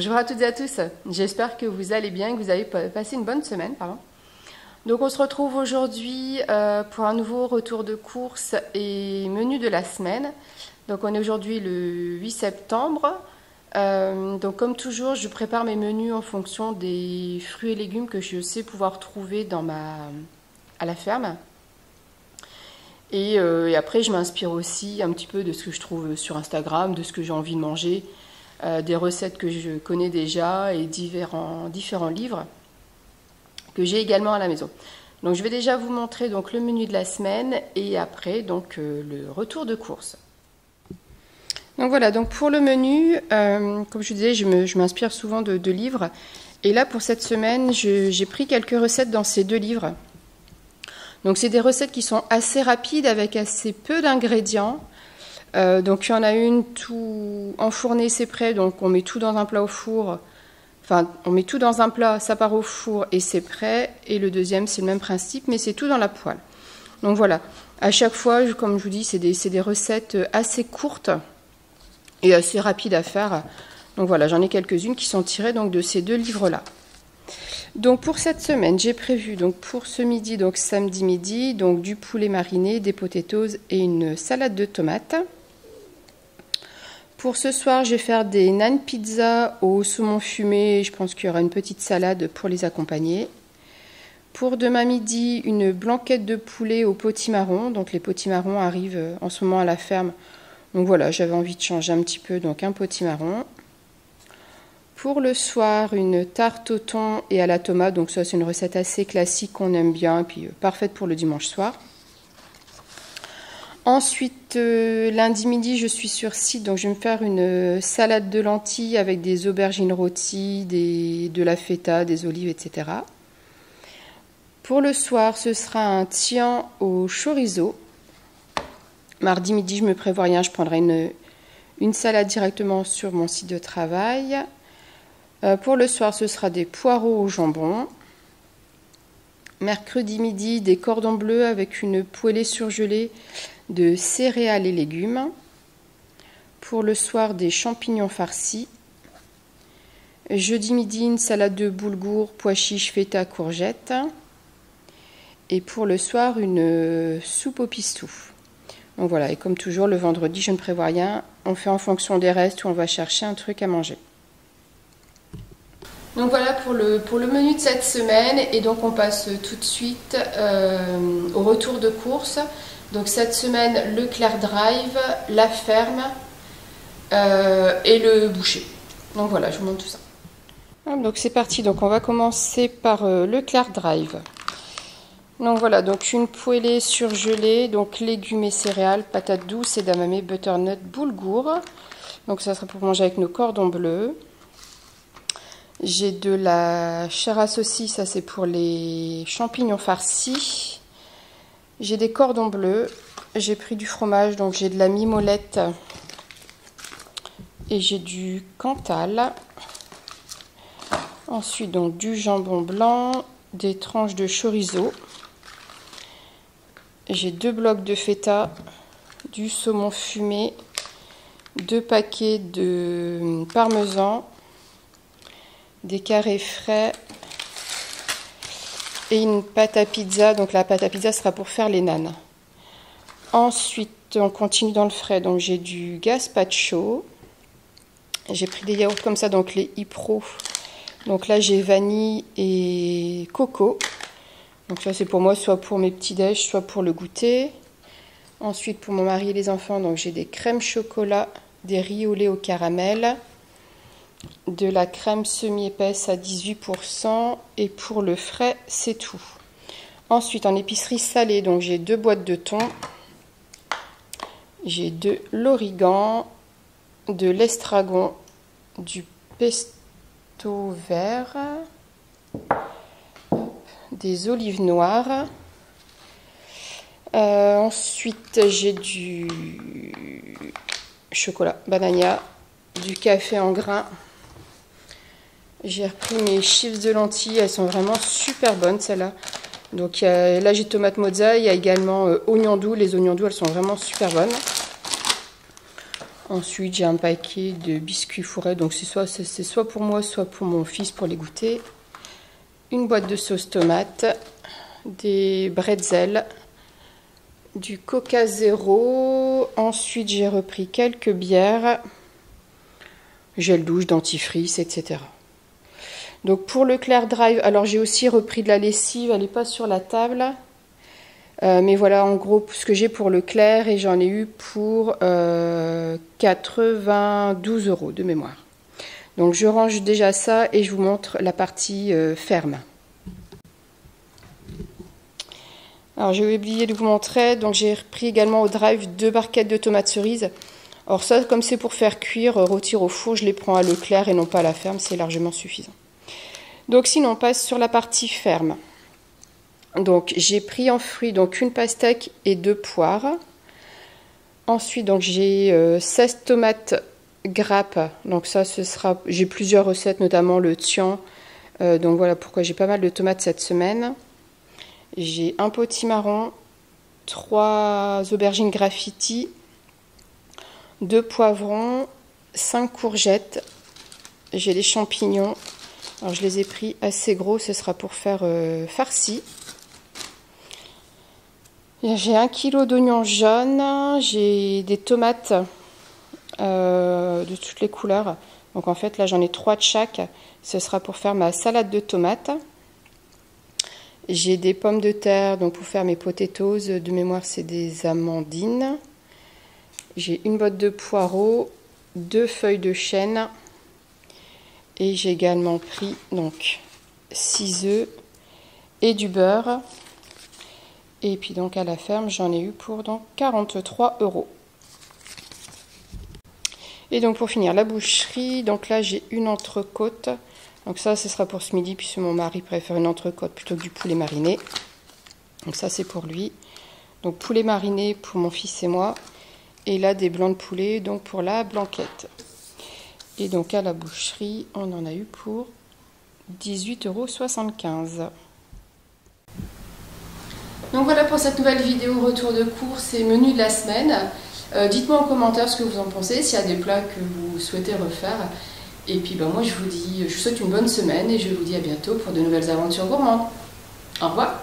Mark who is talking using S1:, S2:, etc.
S1: Bonjour à toutes et à tous, j'espère que vous allez bien et que vous avez passé une bonne semaine. Donc on se retrouve aujourd'hui pour un nouveau retour de course et menu de la semaine. Donc on est aujourd'hui le 8 septembre. Donc comme toujours, je prépare mes menus en fonction des fruits et légumes que je sais pouvoir trouver à la ferme. Et après, je m'inspire aussi un petit peu de ce que je trouve sur Instagram, de ce que j'ai envie de manger, des recettes que je connais déjà et différents livres que j'ai également à la maison. Donc je vais déjà vous montrer donc le menu de la semaine et après donc le retour de course. Donc voilà, donc pour le menu, comme je disais, je m'inspire souvent de livres. Et là pour cette semaine, j'ai pris quelques recettes dans ces deux livres. Donc c'est des recettes qui sont assez rapides avec assez peu d'ingrédients. Donc il y en a une tout enfourné, c'est prêt, donc on met tout dans un plat au four. Enfin, on met tout dans un plat, ça part au four et c'est prêt. Et le deuxième, c'est le même principe, mais c'est tout dans la poêle. Donc voilà, à chaque fois, comme je vous dis, c'est des recettes assez courtes et assez rapides à faire. Donc voilà, j'en ai quelques-unes qui sont tirées donc, de ces deux livres-là. Donc pour cette semaine, j'ai prévu donc pour ce midi, donc samedi midi, donc du poulet mariné, des potatoes et une salade de tomates. Pour ce soir, je vais faire des nan pizza au saumon fumé. Je pense qu'il y aura une petite salade pour les accompagner. Pour demain midi, une blanquette de poulet au potimarron. Donc les potimarrons arrivent en ce moment à la ferme. Donc voilà, j'avais envie de changer un petit peu, donc un potimarron. Pour le soir, une tarte au thon et à la tomate. Donc ça, c'est une recette assez classique qu'on aime bien et puis parfaite pour le dimanche soir. Ensuite, lundi midi, je suis sur site, donc je vais me faire une salade de lentilles avec des aubergines rôties, de la feta, des olives, etc. Pour le soir, ce sera un tian au chorizo. Mardi midi, je ne me prévois rien, je prendrai une salade directement sur mon site de travail. Pour le soir, ce sera des poireaux au jambon. Mercredi midi, des cordons bleus avec une poêlée surgelée de céréales et légumes. Pour le soir, des champignons farcis. Jeudi midi, une salade de boulgour, pois chiches, feta, courgettes. Et pour le soir, une soupe au pistou. Donc voilà, et comme toujours, le vendredi, je ne prévois rien. On fait en fonction des restes ou on va chercher un truc à manger. Donc voilà pour le menu de cette semaine. Et donc on passe tout de suite au retour de course. Donc cette semaine, le Leclerc Drive, la ferme et le boucher. Donc voilà, je vous montre tout ça. Donc c'est parti, donc on va commencer par le Leclerc Drive. Donc voilà, donc une poêlée surgelée, donc légumes et céréales, patates douces, edamame, butternut, boulgour. Donc ça sera pour manger avec nos cordons bleus. J'ai de la chair à saucisse, ça c'est pour les champignons farcis. J'ai des cordons bleus, j'ai pris du fromage, donc j'ai de la mimolette et j'ai du Cantal. Ensuite, donc du jambon blanc, des tranches de chorizo. J'ai 2 blocs de feta, du saumon fumé, 2 paquets de parmesan, des carrés frais et une pâte à pizza. Donc la pâte à pizza sera pour faire les nanes. Ensuite, on continue dans le frais. Donc j'ai du gazpacho. J'ai pris des yaourts comme ça, donc les Ipro. Donc là j'ai vanille et coco. Donc ça c'est pour moi, soit pour mes petits déj, soit pour le goûter. Ensuite pour mon mari et les enfants, donc j'ai des crèmes chocolat, des riz au lait au caramel, de la crème semi-épaisse à 18%, et pour le frais, c'est tout. Ensuite, en épicerie salée, donc j'ai 2 boîtes de thon, j'ai de l'origan, de l'estragon, du pesto vert, des olives noires. Ensuite, j'ai du chocolat banania, du café en grains. J'ai repris mes chips de lentilles, elles sont vraiment super bonnes celles-là. Donc là j'ai tomate mozza, il y a également oignons doux. Les oignons doux, elles sont vraiment super bonnes. Ensuite, j'ai un paquet de biscuits fourrés. Donc, c'est soit pour moi, soit pour mon fils pour les goûter. Une boîte de sauce tomate, des bretzels, du Coca Zéro. Ensuite, j'ai repris quelques bières, gel douche, dentifrice, etc. Donc, pour le Claire Drive, alors j'ai aussi repris de la lessive. Elle n'est pas sur la table. Mais voilà, en gros, ce que j'ai pour le Claire, et j'en ai eu pour 92 € de mémoire. Donc, je range déjà ça et je vous montre la partie ferme. Alors, j'ai oublié de vous montrer. Donc, j'ai repris également au Drive 2 barquettes de tomates cerises. Alors ça, comme c'est pour faire cuire, rôtir au four, je les prends à Leclerc et non pas à la ferme. C'est largement suffisant. Donc, sinon, on passe sur la partie ferme. Donc j'ai pris en fruits donc une pastèque et 2 poires. Ensuite donc j'ai 16 tomates grappes. Donc ça ce sera, j'ai plusieurs recettes, notamment le tian. Donc voilà pourquoi j'ai pas mal de tomates cette semaine. J'ai un potimarron, 3 aubergines graffiti, 2 poivrons, 5 courgettes. J'ai des champignons. Alors je les ai pris assez gros, ce sera pour faire farci. J'ai 1 kg d'oignons jaunes, j'ai des tomates de toutes les couleurs. Donc en fait là j'en ai 3 de chaque. Ce sera pour faire ma salade de tomates. J'ai des pommes de terre donc pour faire mes potatoes. De mémoire c'est des amandines. J'ai une botte de poireaux, 2 feuilles de chêne. Et j'ai également pris donc 6 œufs et du beurre. Et puis donc à la ferme, j'en ai eu pour donc 43 €. Et donc pour finir, la boucherie, donc là j'ai une entrecôte. Donc ça, ce sera pour ce midi, puisque mon mari préfère une entrecôte plutôt que du poulet mariné. Donc ça c'est pour lui. Donc poulet mariné pour mon fils et moi. Et là des blancs de poulet, donc pour la blanquette. Et donc à la boucherie, on en a eu pour 18,75 €. Donc voilà pour cette nouvelle vidéo retour de course et menu de la semaine. Dites-moi en commentaire ce que vous en pensez, s'il y a des plats que vous souhaitez refaire. Et puis moi je vous souhaite une bonne semaine et je vous dis à bientôt pour de nouvelles aventures gourmandes. Au revoir.